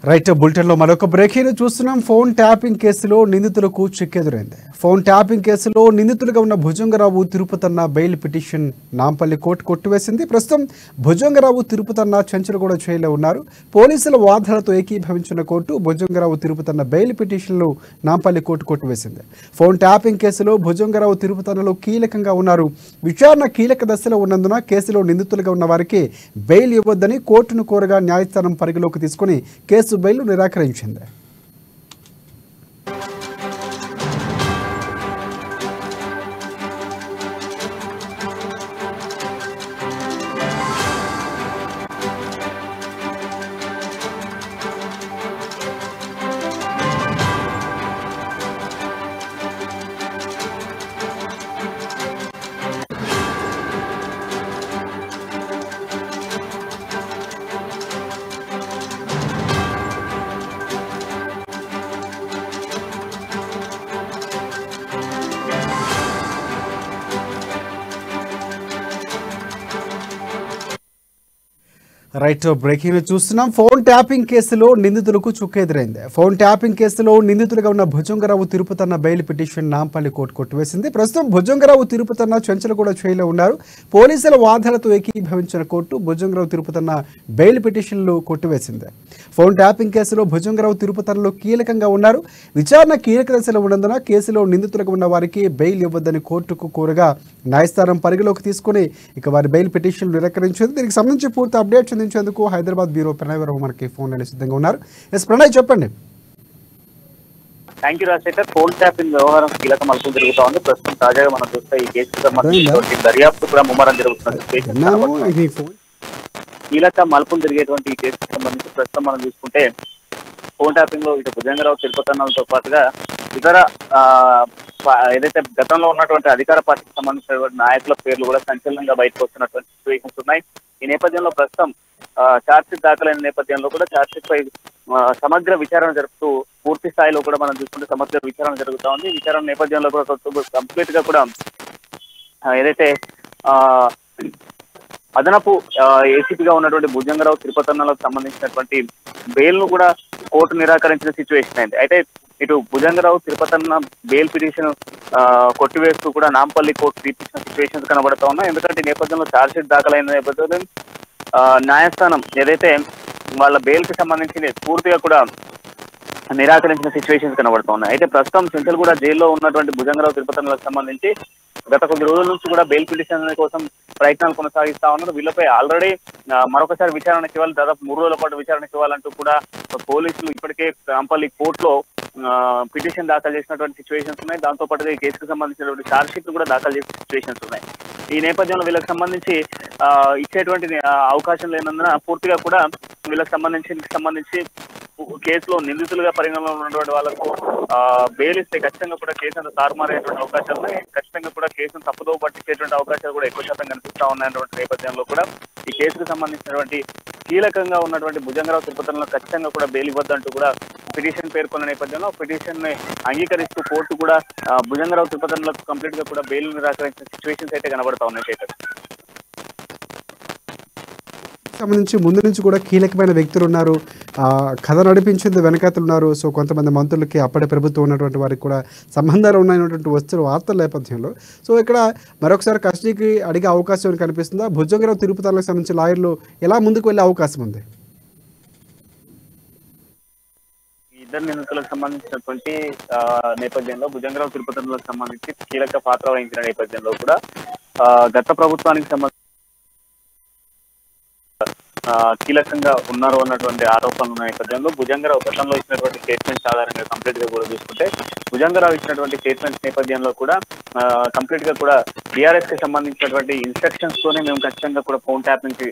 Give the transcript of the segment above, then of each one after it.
Right బులెటిన్లో మరొక breaking చూస్తున్నాం. ఫోన్ ట్యాపింగ్ కేసులో నిందితులకు చిక్కెదురైంది. ఫోన్ ట్యాపింగ్ కేసులో నిందితులుగా ఉన్న Bhujanga Rao Tirupathanna bail petition Nampally court కొట్టివేసింది. ప్రస్తుతం భుజంగరావు తిరుపతన్న చెంచలగూడ జైల్లో ఉన్నారు. పోలీసుల వాదనలతో ఏకీభవించిన కోర్టు భుజంగరావు తిరుపతన్న బెయిల్ పిటిషన్లు నాంపల్లి కోర్టు కొట్టివేసింది. ఫోన్ ట్యాపింగ్ కేసులో భుజంగరావు తిరుపతన్నలో కీలకంగా ఉన్నారు. విచారణ కీలక దశలో ఉన్నందున కేసులో నిందితులుగా ఉన్న వారికి బెయిల్ ఇవ్వొద్దని కోర్టును కోరగా న్యాయస్థానం పరిగణలోకి తీసుకుని కేసు బెయిల్ నిరాకరించింది. రైట్ బ్రేకింగ్ చూస్తున్నాం. ఫోన్ ట్యాపింగ్ కేసులో నిందితులకు చుక్కెదురైంది. ఫోన్ ట్యాపింగ్ కేసులో నిందితులుగా ఉన్న Bhujanga Rao Tirupathanna bail petition Nampally court కొట్టివేసింది. ప్రస్తుతం భుజంగరావు తిరుపతన్న చెంచలగూడ జైల్లో ఉన్నారు. పోలీసుల వాదనలతో ఏకీభవించిన కోర్టు భుజంగరావు తిరుపతన్న బెయిల్ పిటిషన్లు కొట్టివేసింది. ఫోన్ ట్యాపింగ్ కేసులో భుజంగరావు తిరుపతన్నలో కీలకంగా ఉన్నారు. విచారణ కీలక దశలో ఉన్నందున కేసులో నిందితులుగా ఉన్న వారికి బెయిల్ ఇవ్వద్దని కోర్టుకు కోరగా న్యాయస్థానం పరిగణలోకి తీసుకుని వారి బెయిల్ పిటిషన్లు నిరాకరించింది. దీనికి సంబంధించి పూర్తి అప్డేట్స్ అందించేందుకు హైదరాబాద్ బ్యూరో ప్రణయ్ వరకు మనకి ఫోన్ లైన్ సిద్ధంగా ఉన్నారు. ఎస్ ప్రణయ్, చెప్పండి. Thank you Rajasekhar. Phone tapping వ్యవహారం కీలక మలుపులు జరుగుతా ఉంది. ప్రస్తుతం తాజాగా మనం చూస్తే ఈ కేసుకు సంబంధించి దర్యాప్తు కూడా ముమ్మరం జరుగుతుంది. కీలక మలుపులు జరిగేటువంటి ఈ కేసుకు సంబంధించి ప్రస్తుతం మనం చూసుకుంటే ఫోన్ ట్యాపింగ్ లో ఇటు భుజంగరావు తిరుపతన్నలతో పాటుగా ఇతర ఏదైతే గతంలో ఉన్నటువంటి అధికార పార్టీకి సంబంధించినటువంటి నాయకుల పేర్లు కూడా సంచలనంగా బయటకు వస్తున్నటువంటి సిచ్యువేషన్స్ ఉన్నాయి. ఈ నేపథ్యంలో ప్రస్తుతం ఛార్జ్షీట్ దాఖలైన నేపథ్యంలో కూడా ఛార్జ్షీట్ పై సమగ్ర విచారణ జరుపుతూ పూర్తి స్థాయిలో కూడా మనం చూసుకుంటే సమగ్ర విచారణ జరుగుతా ఉంది. విచారణ నేపథ్యంలో కూడా కంప్లీట్ గా కూడా ఏదైతే అదనపు ఏసీపీగా ఉన్నటువంటి భుజంగరావు తిరుపతన్నలకు సంబంధించినటువంటి బెయిల్ ను కూడా కోర్టు నిరాకరించిన సిచ్యువేషన్ అయింది. అయితే ఇటు భుజంగరావు తిరుపతన్న బెయిల్ పిటిషన్ కొట్టివేస్తూ కూడా నాంపల్లి కోర్టు తీర్పిచ్చిన సిచ్యువేషన్స్ కనబడతా ఉన్నాయి. ఎందుకంటే ఈ నేపథ్యంలో ఛార్జ్షీట్ దాఖలైన నేపథ్యంలో న్యాయస్థానం ఏదైతే వాళ్ళ బెయిల్ కి సంబంధించి పూర్తిగా కూడా నిరాకరించిన సిచ్యువేషన్స్ కనబడుతూ ఉన్నాయి. అయితే ప్రస్తుతం చెంచల్గూడ జైల్లో ఉన్నటువంటి భుజంగరావు తిరుపతన్నలకు సంబంధించి గత కొద్ది రోజుల నుంచి కూడా బెయిల్ పిటిషన్ కోసం ప్రయత్నాలు కొనసాగిస్తా ఉన్నారు. వీళ్ళపై ఆల్రెడీ మరొకసారి విచారణకి ఇవ్వాలి, దాదాపు 3 రోజుల పాటు విచారణకి ఇవ్వాలంటూ కూడా పోలీసులు ఇప్పటికే నాంపల్లి కోర్టులో పిటిషన్ దాఖలు చేసినటువంటి సిచ్యువేషన్స్ ఉన్నాయి. దాంతో పాటుగా ఈ కేసుకు సంబంధించినటువంటి ఛార్జ్ షీట్లు కూడా దాఖలు చేసిన సిచ్యువేషన్స్ ఉన్నాయి. ఈ నేపథ్యంలో వీళ్ళకి సంబంధించి ఇచ్చేటువంటి అవకాశం లేనందున పూర్తిగా కూడా వీళ్ళకి సంబంధించి కేసులో నిందితులుగా పరిగణనలో ఉన్నటువంటి వాళ్ళకు బెయిల్ ఇస్తే ఖచ్చితంగా కూడా కేసు అంతా తారుమారేటువంటి అవకాశాలు ఉన్నాయి. ఖచ్చితంగా కూడా కేసును తప్పుదోవ పట్టించేటువంటి అవకాశాలు కూడా ఎక్కువ శాతం కనిపిస్తా ఉన్నటువంటి నేపథ్యంలో కూడా ఈ కేసుకు సంబంధించినటువంటి కీలకంగా ఉన్నటువంటి భుజంగరావు తిరుపతిలో ఖచ్చితంగా కూడా బెయిల్ ఇవ్వద్దంటూ కూడా పిటిషన్ పేర్కొన్న నేపథ్యంలో పిటిషన్ ని అంగీకరిస్తూ కోర్టు కూడా భుజంగరావు తిరుపతిలకు కంప్లీట్ గా కూడా బెయిల్ నిరాకరించిన సిచ్యువేషన్స్ అయితే కనబడతా ఉన్నాయి. సంబంధించి ముందు నుంచి కూడా కీలకమైన వ్యక్తులు ఉన్నారు, కథ నడిపించింది వెనకాతలు ఉన్నారు. సో కొంతమంది మంత్రులకి అప్పటి ప్రభుత్వం ఉన్నటువంటి వారికి కూడా సంబంధాలు ఉన్నాయన్నటువంటి వస్తున్న వార్తల నేపథ్యంలో సో ఇక్కడ మరొకసారి కస్టడీకి అడిగే అవకాశం కనిపిస్తుందా? భుజంగరావు తిరుపతిలకు సంబంధించి లాయర్లు ఎలా ముందుకు వెళ్ళే అవకాశం ఉంది? ఇద్దరు నిందితులకు సంబంధించినటువంటి నేపథ్యంలో భుజంగరావు తిరుపతిలకు సంబంధించి కీలక పాత్ర వహించిన నేపథ్యంలో కూడా గత ప్రభుత్వానికి సంబంధించి కీలకంగా ఉన్నారు అన్నటువంటి ఆరోపణలు ఉన్న నేపథ్యంలో భుజంగరావు గతంలో ఇచ్చినటువంటి స్టేట్మెంట్స్ ఆధారంగా కంప్లీట్ గా కూడా చూసుకుంటే భుజంగరావు ఇచ్చినటువంటి స్టేట్మెంట్స్ నేపథ్యంలో కూడా కంప్లీట్ గా కూడా టీఆర్ఎస్ కి సంబంధించినటువంటి ఇన్స్ట్రక్షన్స్ తోనే మేము ఖచ్చితంగా కూడా ఫోన్ ట్యాపింగ్ కి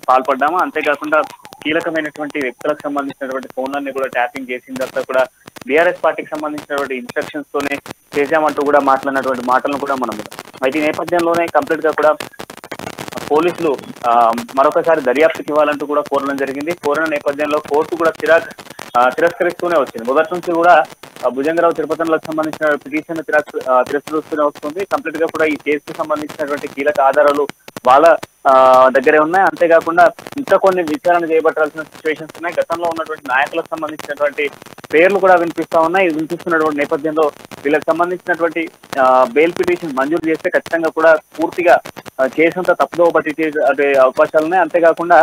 పాల్పడ్డాము. అంతేకాకుండా కీలకమైనటువంటి వ్యక్తులకు సంబంధించినటువంటి ఫోన్లన్నీ కూడా ట్యాపింగ్ చేసిన తర్వాత కూడా బీఆర్ఎస్ పార్టీకి సంబంధించినటువంటి ఇన్స్ట్రక్షన్స్ తోనే చేశామంటూ కూడా మాట్లాడినటువంటి మాటలను కూడా మనం అయితే ఈ నేపథ్యంలోనే కంప్లీట్ గా కూడా పోలీసులు మరొకసారి దర్యాప్తుకి ఇవ్వాలంటూ కూడా కోరడం జరిగింది. కోరిన నేపథ్యంలో కోర్టు కూడా తిరస్కరిస్తూనే వచ్చింది. మొదటి నుంచి కూడా భుజంగరావు తిరుపతిలకు సంబంధించిన పిటిషన్ తిరస్కరిస్తూనే వస్తుంది. కంప్లీట్ గా కూడా ఈ కేసుకు సంబంధించినటువంటి కీలక ఆధారాలు వాళ్ళ దగ్గరే ఉన్నాయి. అంతేకాకుండా ఇంకా కొన్ని విచారణ చేయబట్టాల్సిన సిచ్యువేషన్స్ ఉన్నాయి. గతంలో ఉన్నటువంటి నాయకులకు సంబంధించినటువంటి పేర్లు కూడా వినిపిస్తా ఉన్నాయి. ఇది వినిపిస్తున్నటువంటి నేపథ్యంలో వీళ్ళకి సంబంధించినటువంటి బెయిల్ పిటిషన్ మంజూరు చేస్తే ఖచ్చితంగా కూడా పూర్తిగా కేసు అంతా తప్పుదోవ పట్టించే అవకాశాలు ఉన్నాయి. అంతేకాకుండా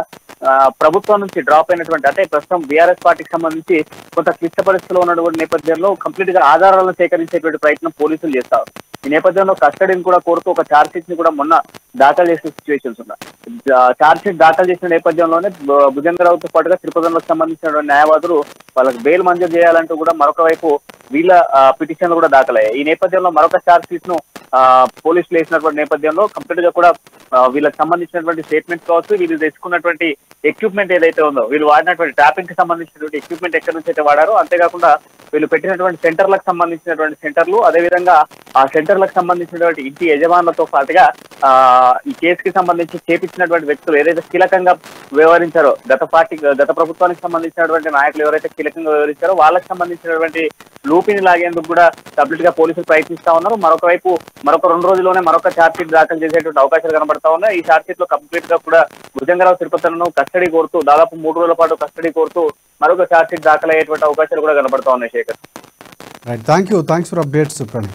ప్రభుత్వం నుంచి డ్రాప్ అయినటువంటి అంటే ప్రస్తుతం బీఆర్ఎస్ పార్టీకి సంబంధించి కొంత క్లిష్ట పరిస్థితిలో ఉన్నటువంటి నేపథ్యంలో కంప్లీట్ గా ఆధారాలను సేకరించేటువంటి ప్రయత్నం పోలీసులు చేస్తారు. ఈ నేపథ్యంలో కస్టడీని కూడా కోరుతూ ఒక ఛార్జ్ షీట్ ని కూడా మొన్న దాఖలు చేసిన సిచ్యువేషన్స్ ఉన్నాయి. ఛార్జ్ షీట్ దాఖలు చేసిన నేపథ్యంలోనే భుజంగరావుతో పాటుగా తిరుపతికి సంబంధించిన న్యాయవాదులు వాళ్ళకి బెయిల్ మంజూరు చేయాలంటూ కూడా మరొక వైపు వీళ్ళ పిటిషన్లు కూడా దాఖలయ్యాయి. ఈ నేపథ్యంలో మరొక ఛార్జ్ షీట్ ను పోలీసులు వేసినటువంటి నేపథ్యంలో కంప్లీట్ గా కూడా వీళ్ళకి సంబంధించినటువంటి స్టేట్మెంట్స్ కావచ్చు, వీళ్ళు తెచ్చుకున్నటువంటి ఎక్విప్మెంట్ ఏదైతే ఉందో, వీళ్ళు వాడినటువంటి ట్యాపింగ్ కి సంబంధించినటువంటి ఎక్విప్మెంట్ ఎక్కడి నుంచి అయితే వాడారో, అంతేకాకుండా వీళ్ళు పెట్టినటువంటి సెంటర్లకు సంబంధించినటువంటి సెంటర్లు, అదేవిధంగా ఆ సెంటర్లకు సంబంధించినటువంటి ఇంటి యజమానులతో పాటుగా ఈ కేసుకి సంబంధించి చేపించినటువంటి వ్యక్తులు ఏదైతే కీలకంగా వ్యవహరించారో, గత ప్రభుత్వానికి సంబంధించినటువంటి నాయకులు ఎవరైతే కీలకంగా వ్యవహరించారో వాళ్ళకి సంబంధించినటువంటి లూపిని లాగేందుకు కూడా కంప్లీట్ గా పోలీసులు ప్రయత్నిస్తా ఉన్నారు. మరొక వైపు మరొక 2 రోజుల్లోనే మరొక ఛార్జ్ షీట్ దాఖలు చేసేటువంటి అవకాశాలు కనబడతా ఉన్నాయి. ఈ ఛార్జ్ షీట్ లో కంప్లీట్ గా కూడా భుజంగరావు తిరుపతిను కస్టడీ కోరుతూ దాదాపు 3 రోజుల పాటు కస్టడీ కోరుతూ మరొక ఛార్జ్ షీట్ దాఖలయ్యేటువంటి అవకాశాలు కూడా కనబడతా ఉన్నాయి. Shekhar, right, thanks for updates Pranay.